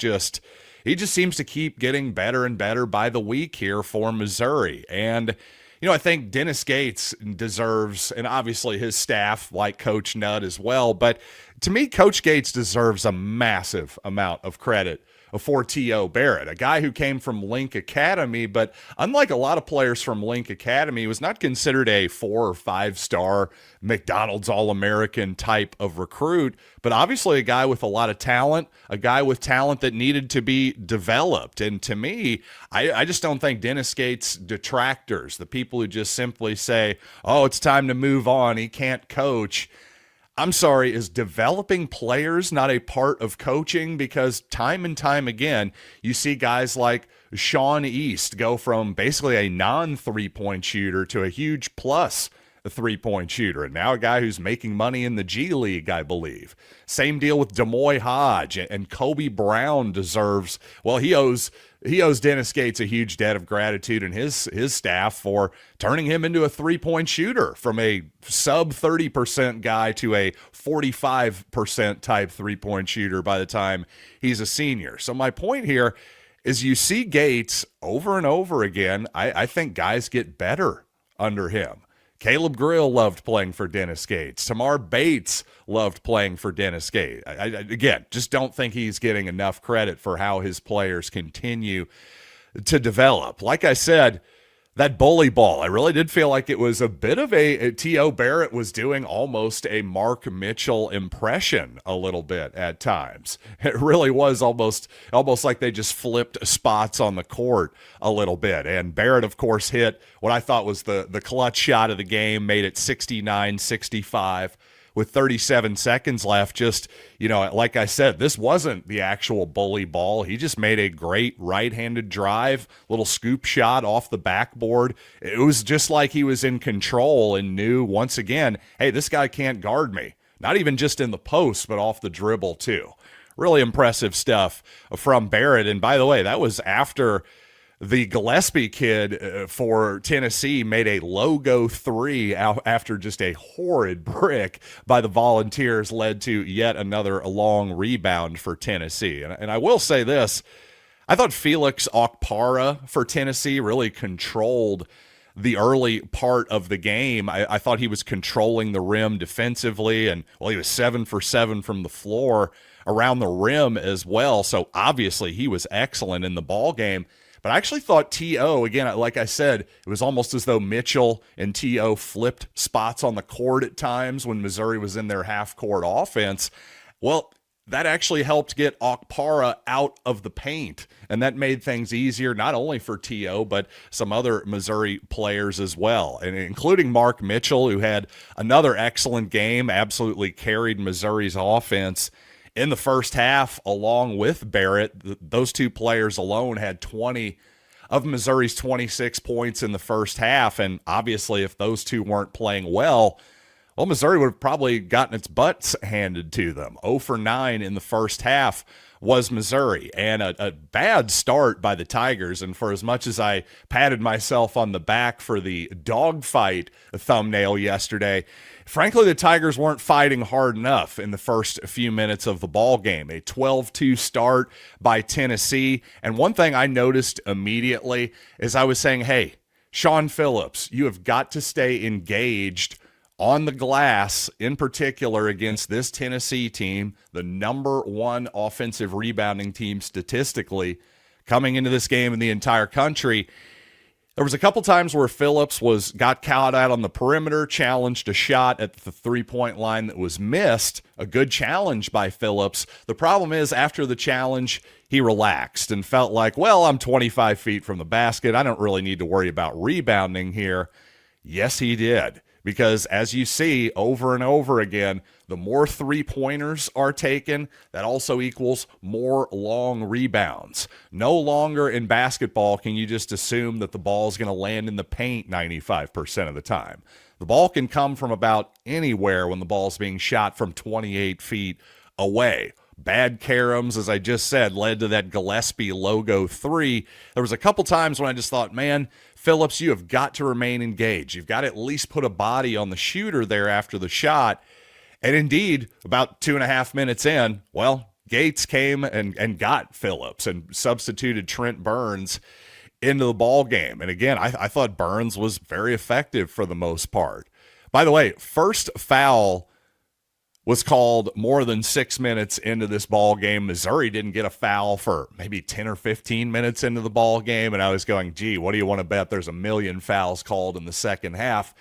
he just seems to keep getting better and better by the week here for Missouri. And, I think Dennis Gates deserves, and obviously his staff, like Coach Nutt as well, but to me, Coach Gates deserves a massive amount of credit for T.O. Barrett, a guy who came from Link Academy, but unlike a lot of players from Link Academy, he was not considered a 4 or 5-star McDonald's All-American type of recruit, but obviously a guy with a lot of talent, a guy with talent that needed to be developed. And to me, I just don't think Dennis Gates detractors, the people who just simply say, oh, it's time to move on, he can't coach. I'm sorry, is developing players not a part of coaching? Because time and time again, you see guys like Sean East go from basically a non-3-point shooter to a huge plus a 3-point shooter, and now a guy who's making money in the G League, I believe. Same deal with Demoy Hodge, and Kobe Brown deserves, well, he owes Dennis Gates a huge debt of gratitude and his staff for turning him into a 3-point shooter from a sub 30% guy to a 45% type 3-point shooter by the time he's a senior. So my point here is you see Gates over and over again. I think guys get better under him. Caleb Grill loved playing for Dennis Gates. Tamar Bates loved playing for Dennis Gates. I again, just don't think he's getting enough credit for how his players continue to develop. Like I said, that bully ball, I really did feel like it was a bit of a T.O. Barrett was doing almost a Mark Mitchell impression a little bit at times. It really was almost like they just flipped spots on the court a little bit. And Barrett, of course, hit what I thought was the clutch shot of the game, made it 69-65. With 37 seconds left. Just, like I said, this wasn't the actual bully ball. He just made a great right-handed drive, little scoop shot off the backboard. It was just like he was in control and knew once again, hey, this guy can't guard me. Not even just in the post, but off the dribble too. Really impressive stuff from Barrett. And by the way, that was after the Gillespie kid for Tennessee made a logo 3 after just a horrid brick by the Volunteers led to yet another long rebound for Tennessee. And I will say this, I thought Felix Okpara for Tennessee really controlled the early part of the game. I thought he was controlling the rim defensively, and he was 7 for 7 from the floor around the rim as well. So obviously he was excellent in the ball game. But I actually thought T.O., again, like I said, it was almost as though Mitchell and T.O. flipped spots on the court at times when Missouri was in their half-court offense. Well, that actually helped get Okpara out of the paint. And that made things easier, not only for T.O., but some other Missouri players as well, and including Mark Mitchell, who had another excellent game, absolutely carried Missouri's offense in the first half, along with Barrett. Those two players alone had 20 of Missouri's 26 points in the first half. And obviously, if those two weren't playing well, Missouri would have probably gotten its butts handed to them. 0 for 9 in the first half was Missouri, and a bad start by the Tigers. And for as much as I patted myself on the back for the dogfight thumbnail yesterday, frankly, the Tigers weren't fighting hard enough in the first few minutes of the ball game. A 12-2 start by Tennessee. And one thing I noticed immediately is I was saying, hey, Sean Phillips, you have got to stay engaged on the glass, in particular against this Tennessee team, the number one offensive rebounding team statistically coming into this game in the entire country. There was a couple times where Phillips got caught out on the perimeter, challenged a shot at the three-point line that was missed. A good challenge by Phillips. The problem is, after the challenge, he relaxed and felt like, well, I'm 25 feet from the basket. I don't really need to worry about rebounding here. Yes, he did. Because as you see over and over again, the more three-pointers are taken, that also equals more long rebounds. No longer in basketball can you just assume that the ball is going to land in the paint 95% of the time. The ball can come from about anywhere when the ball is being shot from 28 feet away. Bad caroms, as I just said, led to that Gillespie logo 3. There was a couple times when I just thought, man, Phillips, you have got to remain engaged. You've got to at least put a body on the shooter there after the shot. And indeed, about 2.5 minutes in, well, Gates came and got Phillips and substituted Trent Burns into the ball game. And again, I thought Burns was very effective for the most part. By the way, first foul was called more than 6 minutes into this ball game. Missouri didn't get a foul for maybe 10 or 15 minutes into the ball game, and I was going, gee, what do you want to bet there's a million fouls called in the second half?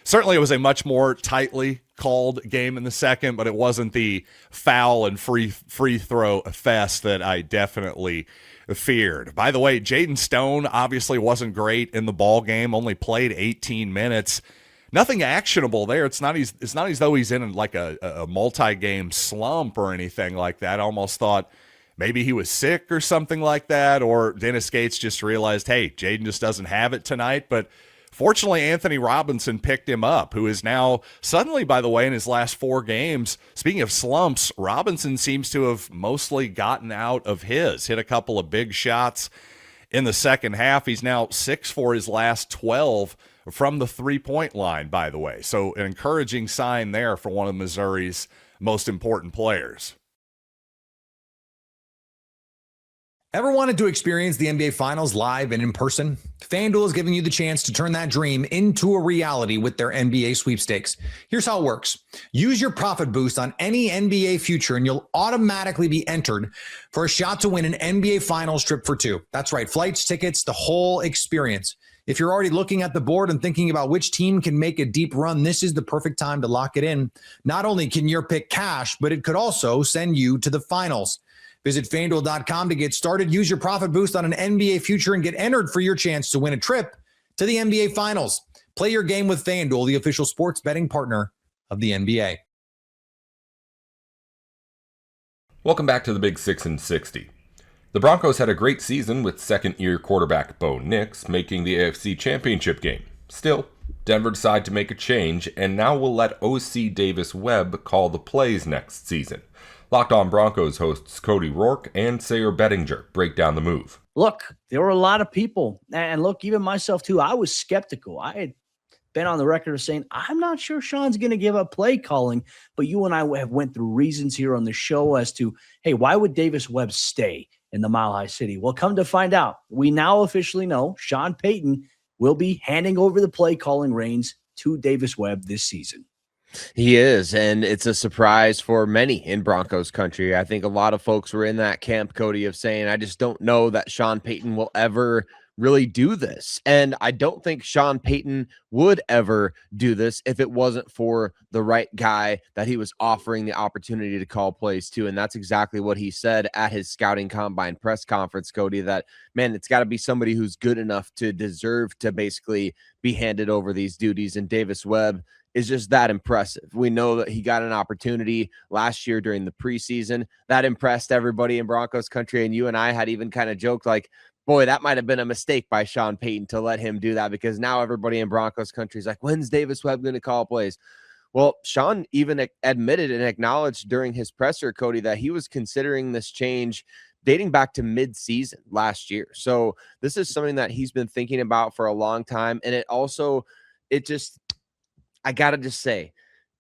Certainly it was a much more tightly called game in the second, but it wasn't the foul and free throw fest that I definitely feared. By the way, Jaden Stone obviously wasn't great in the ball game, only played 18 minutes. Nothing actionable there. It's not as though he's in like a multi-game slump or anything like that. I almost thought maybe he was sick or something like that, or Dennis Gates just realized, hey, Jaden just doesn't have it tonight. But fortunately, Anthony Robinson picked him up, who is now suddenly, by the way, in his last 4 games, speaking of slumps, Robinson seems to have mostly gotten out of his, hit a couple of big shots in the second half. He's now 6 for his last 12 from the three-point line, by the way. So an encouraging sign there for one of Missouri's most important players. Ever wanted to experience the NBA Finals live and in person? FanDuel is giving you the chance to turn that dream into a reality with their NBA sweepstakes. Here's how it works. Use your profit boost on any NBA future and you'll automatically be entered for a shot to win an NBA Finals trip for 2. That's right, flights, tickets, the whole experience. If you're already looking at the board and thinking about which team can make a deep run, this is the perfect time to lock it in. Not only can your pick cash, but it could also send you to the finals. Visit FanDuel.com to get started. Use your profit boost on an NBA future and get entered for your chance to win a trip to the NBA Finals. Play your game with FanDuel, the official sports betting partner of the NBA. Welcome back to the Big 6 and 60. The Broncos had a great season with second-year quarterback Bo Nix making the AFC Championship game. Still, Denver decided to make a change and now will let OC Davis Webb call the plays next season. Locked On Broncos hosts Cody Rourke and Sayer Bettinger break down the move. Look, there were a lot of people, and look, even myself too, I was skeptical. I had been on the record of saying, I'm not sure Sean's going to give up play calling, but you and I have went through reasons here on the show as to, hey, why would Davis Webb stay in the Mile High City? Well, come to find out, we now officially know Sean Payton will be handing over the play calling reins to Davis Webb this season. He is, and it's a surprise for many in Broncos country. I think a lot of folks were in that camp, Cody, of saying, I just don't know that Sean Payton will ever really do this. And I don't think Sean Payton would ever do this if it wasn't for the right guy that he was offering the opportunity to call plays to. And that's exactly what he said at his scouting combine press conference, Cody, that, man, it's got to be somebody who's good enough to deserve to basically be handed over these duties. And Davis Webb is just that impressive. We know that he got an opportunity last year during the preseason that impressed everybody in Broncos country. And you and I had even kind of joked like, boy, that might have been a mistake by Sean Payton to let him do that, because now everybody in Broncos country is like, when's Davis Webb going to call plays? Well, Sean even admitted and acknowledged during his presser, Cody, that he was considering this change dating back to mid-season last year. So this is something that he's been thinking about for a long time. And I got to just say,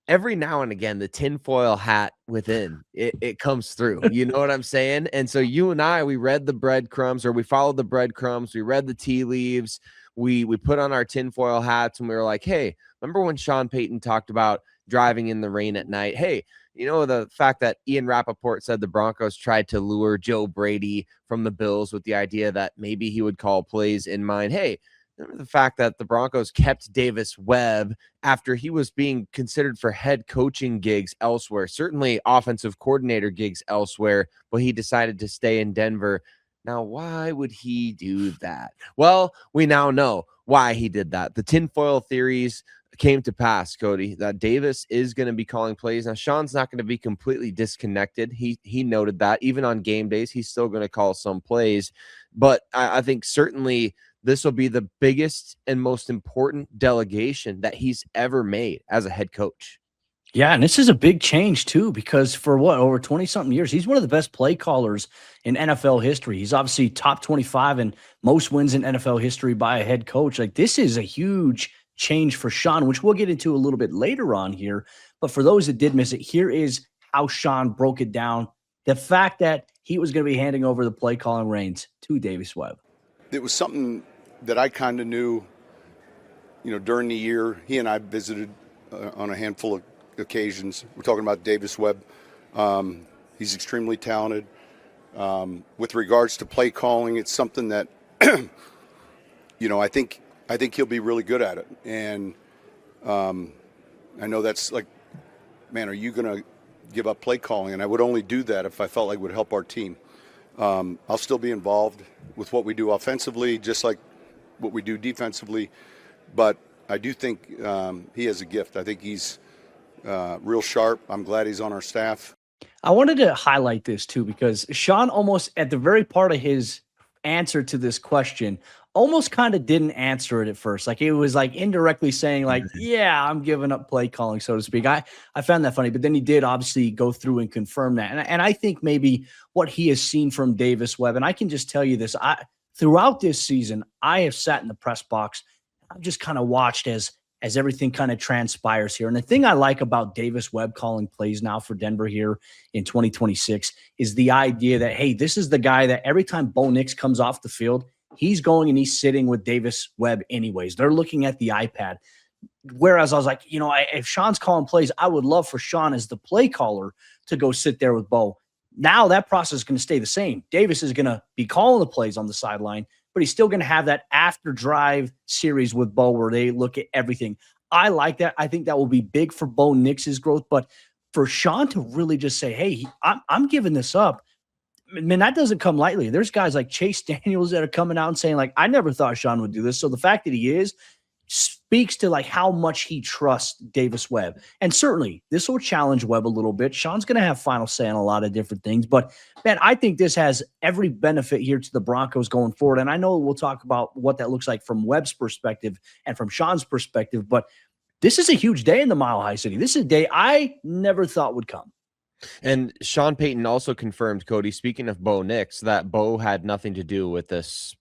every now and again, the tinfoil hat within it comes through. You know what I'm saying? And so you and I, we read the breadcrumbs, or we followed the breadcrumbs. We read the tea leaves. We put on our tinfoil hats, and we were like, hey, remember when Sean Payton talked about driving in the rain at night? Hey, you know, the fact that Ian Rappaport said the Broncos tried to lure Joe Brady from the Bills with the idea that maybe he would call plays in mind. Hey, remember the fact that the Broncos kept Davis Webb after he was being considered for head coaching gigs elsewhere, certainly offensive coordinator gigs elsewhere, but he decided to stay in Denver. Now, why would he do that? Well, we now know why he did that. The tinfoil theories came to pass, Cody, that Davis is going to be calling plays. Now, Sean's not going to be completely disconnected. He noted that even on game days, he's still going to call some plays. But I think certainly this will be the biggest and most important delegation that he's ever made as a head coach. Yeah, and this is a big change too, because for over 20-something years, he's one of the best play callers in NFL history. He's obviously top 25 and most wins in NFL history by a head coach. Like, this is a huge change for Sean, which we'll get into a little bit later on here. But for those that did miss it, here is how Sean broke it down. The fact that he was going to be handing over the play calling reins to Davis Webb. It was something that I kind of knew, during the year. He and I visited on a handful of occasions. We're talking about Davis Webb. He's extremely talented. With regards to play calling, it's something that, I think he'll be really good at it. And I know that's like, man, are you going to give up play calling? And I would only do that if I felt like it would help our team. I'll still be involved with what we do offensively, just like what we do defensively. But I do think he has a gift. I think he's real sharp. I'm glad he's on our staff. I wanted to highlight this too, because Sean almost at the very part of his answer to this question almost kind of didn't answer it at first. Like, it was like indirectly saying like, yeah, I'm giving up play calling, so to speak. I found that funny, but then he did obviously go through and confirm that. And I think maybe what he has seen from Davis Webb, and I can just tell you this, throughout this season, I have sat in the press box. I've just kind of watched as everything kind of transpires here. And the thing I like about Davis Webb calling plays now for Denver here in 2026 is the idea that, hey, this is the guy that every time Bo Nix comes off the field, he's going and he's sitting with Davis Webb anyways. They're looking at the iPad. Whereas I was like, if Sean's calling plays, I would love for Sean as the play caller to go sit there with Bo. Now that process is going to stay the same. Davis is going to be calling the plays on the sideline, but he's still going to have that after drive series with Bo where they look at everything. I like that. I think that will be big for Bo Nix's growth, but for Sean to really just say, hey, I'm giving this up. Man, that doesn't come lightly. There's guys like Chase Daniels that are coming out and saying like, I never thought Sean would do this. So the fact that he is speaks to like how much he trusts Davis Webb. And certainly this will challenge Webb a little bit. Sean's going to have final say on a lot of different things, but man, I think this has every benefit here to the Broncos going forward. And I know we'll talk about what that looks like from Webb's perspective and from Sean's perspective, but this is a huge day in the Mile High City. This is a day I never thought would come. And Sean Payton also confirmed, Cody, speaking of Bo Nix, that Bo had nothing to do with this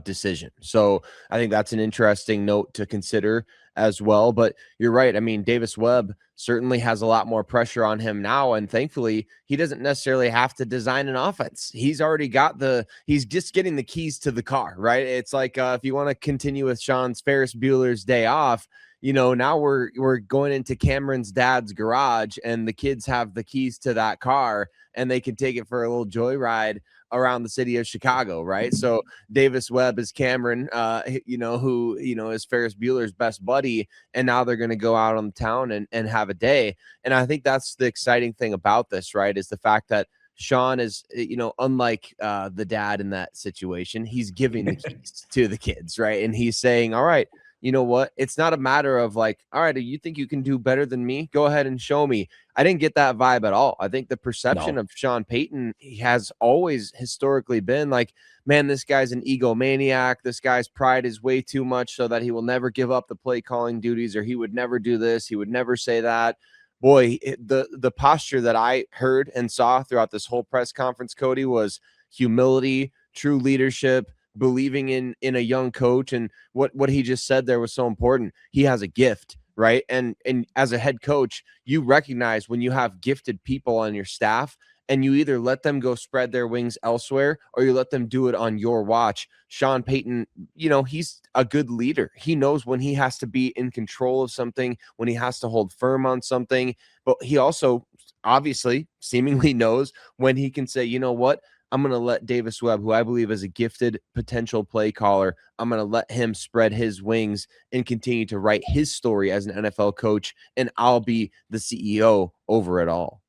decision. So I think that's an interesting note to consider as well. But you're right. I mean, Davis Webb certainly has a lot more pressure on him now. And thankfully, he doesn't necessarily have to design an offense. He's already got he's just getting the keys to the car, right? It's like if you want to continue with Sean's Ferris Bueller's Day Off, now we're going into Cameron's dad's garage, and the kids have the keys to that car, and they can take it for a little joyride around the city of Chicago, right? So Davis Webb is Cameron, who is Ferris Bueller's best buddy, and now they're going to go out on the town and have a day. And I think that's the exciting thing about this, right? Is the fact that Sean is, unlike the dad in that situation, he's giving the keys to the kids, right? And he's saying, all right, you know what? It's not a matter of like, all right, do you think you can do better than me? Go ahead and show me. I didn't get that vibe at all. I think the perception of Sean Payton has always historically been like, man, this guy's an egomaniac. This guy's pride is way too much so that he will never give up the play calling duties, or he would never do this. He would never say that. Boy, the posture that I heard and saw throughout this whole press conference, Cody, was humility, true leadership, believing in a young coach. And what he just said there was so important. He has a gift, right? And as a head coach, you recognize when you have gifted people on your staff, and you either let them go spread their wings elsewhere, or you let them do it on your watch. Sean Payton, he's a good leader. He knows when he has to be in control of something, when he has to hold firm on something, but he also obviously seemingly knows when he can say, you know what, I'm going to let Davis Webb, who I believe is a gifted potential play caller, I'm going to let him spread his wings and continue to write his story as an NFL coach, and I'll be the CEO over it all.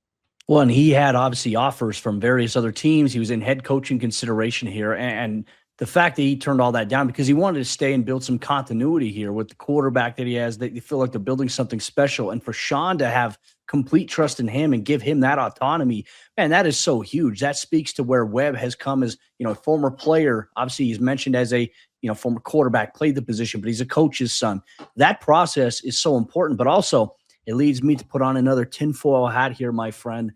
Well, and he had obviously offers from various other teams. He was in head coaching consideration here. And the fact that he turned all that down because he wanted to stay and build some continuity here with the quarterback that he has, they feel like they're building something special. And for Sean to have complete trust in him and give him that autonomy, man, that is so huge. That speaks to where Webb has come as, a former player. Obviously, he's mentioned as a, former quarterback, played the position, but he's a coach's son. That process is so important, but also it leads me to put on another tinfoil hat here, my friend.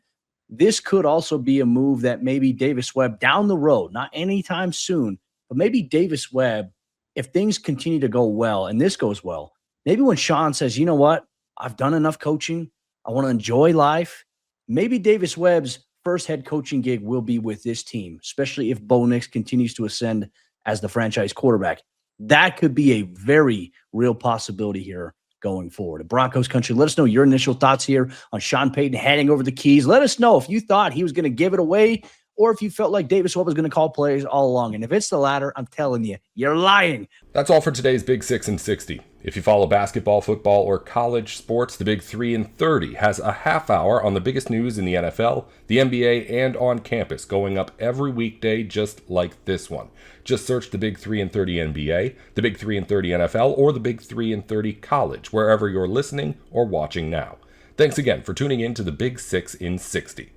This could also be a move that maybe Davis Webb down the road, not anytime soon, but maybe Davis Webb, if things continue to go well and this goes well, maybe when Sean says, you know what, I've done enough coaching, I want to enjoy life, maybe Davis Webb's first head coaching gig will be with this team, especially if Bo Nix continues to ascend as the franchise quarterback. That could be a very real possibility here going forward. Broncos country, let us know your initial thoughts here on Sean Payton handing over the keys. Let us know if you thought he was going to give it away, or if you felt like Davis Webb was going to call plays all along. And if it's the latter, I'm telling you, you're lying. That's all for today's Big 6 and 60. If you follow basketball, football, or college sports, the Big 3 and 30 has a half hour on the biggest news in the NFL, the NBA, and on campus, going up every weekday just like this one. Just search the Big 3 and 30 NBA, the Big 3 and 30 NFL, or the Big 3 and 30 college, wherever you're listening or watching now. Thanks again for tuning in to the Big 6 in 60.